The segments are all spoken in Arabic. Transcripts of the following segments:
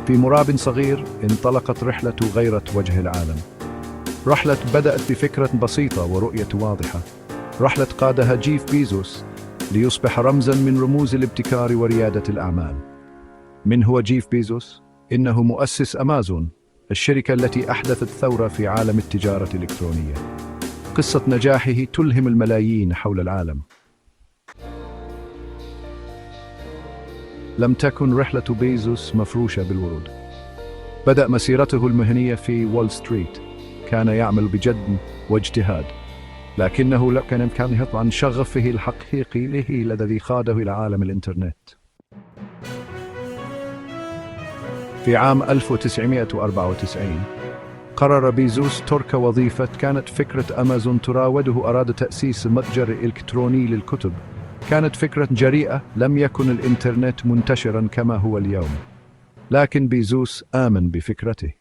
في مراب صغير انطلقت رحلة غيرة وجه العالم. رحلة بدأت بفكرة بسيطة ورؤية واضحة. رحلة قادها جيف بيزوس ليصبح رمزاً من رموز الابتكار وريادة الأعمال. من هو جيف بيزوس؟ إنه مؤسس أمازون، الشركة التي أحدثت ثورة في عالم التجارة الإلكترونية. قصة نجاحه تلهم الملايين حول العالم. لم تكن رحلة بيزوس مفروشة بالورود. بدأ مسيرته المهنية في وول ستريت. كان يعمل بجد واجتهاد، لكنه كان يبحث عن شغفه الحقيقي الذي قاده إلى عالم الإنترنت. في عام 1994 قرر بيزوس ترك وظيفة. كانت فكرة أمازون تراوده. أراد تأسيس متجر إلكتروني للكتب. كانت فكرة جريئة، لم يكن الإنترنت منتشراً كما هو اليوم، لكن بيزوس آمن بفكرته.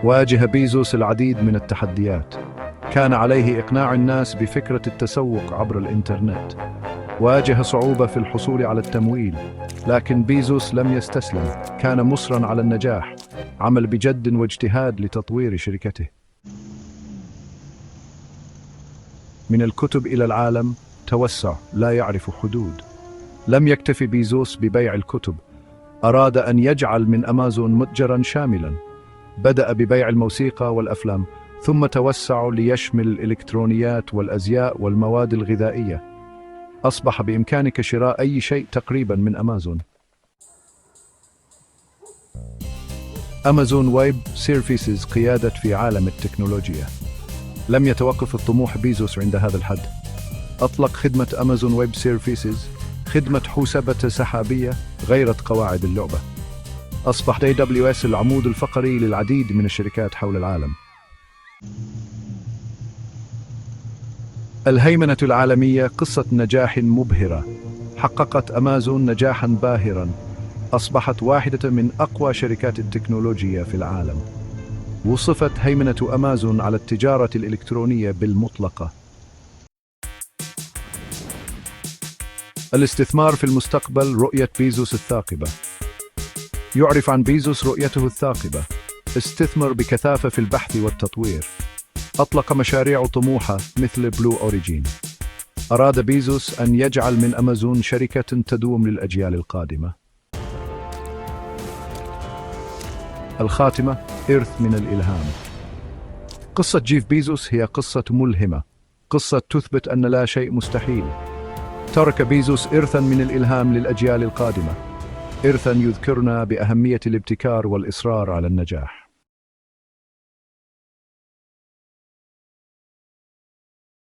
واجه بيزوس العديد من التحديات. كان عليه إقناع الناس بفكرة التسوق عبر الإنترنت. واجه صعوبة في الحصول على التمويل، لكن بيزوس لم يستسلم. كان مصراً على النجاح. عمل بجد واجتهاد لتطوير شركته. من الكتب إلى العالم، توسع لا يعرف حدود. لم يكتفي بيزوس ببيع الكتب، أراد أن يجعل من أمازون متجراً شاملاً. بدأ ببيع الموسيقى والأفلام، ثم توسع ليشمل الإلكترونيات والأزياء والمواد الغذائية. أصبح بإمكانك شراء أي شيء تقريباً من أمازون. أمازون ويب سيرفيسز قيادة في عالم التكنولوجيا. لم يتوقف الطموح بيزوس عند هذا الحد. أطلق خدمة أمازون ويب سيرفيسز، خدمة حوسبة سحابية غيرت قواعد اللعبة. أصبح AWS العمود الفقري للعديد من الشركات حول العالم. الهيمنة العالمية قصة نجاح مبهرة. حققت أمازون نجاحاً باهراً. أصبحت واحدة من أقوى شركات التكنولوجيا في العالم. وصفت هيمنة أمازون على التجارة الإلكترونية بالمطلقة. الاستثمار في المستقبل. رؤية بيزوس الثاقبة. يعرف عن بيزوس رؤيته الثاقبة. استثمر بكثافة في البحث والتطوير. أطلق مشاريع طموحة مثل بلو أوريجين. أراد بيزوس أن يجعل من أمازون شركة تدوم للأجيال القادمة. الخاتمة. إرث من الإلهام. قصة جيف بيزوس هي قصة ملهمة، قصة تثبت أن لا شيء مستحيل. ترك بيزوس إرثاً من الإلهام للأجيال القادمة، إرثاً يذكرنا بأهمية الابتكار والإصرار على النجاح.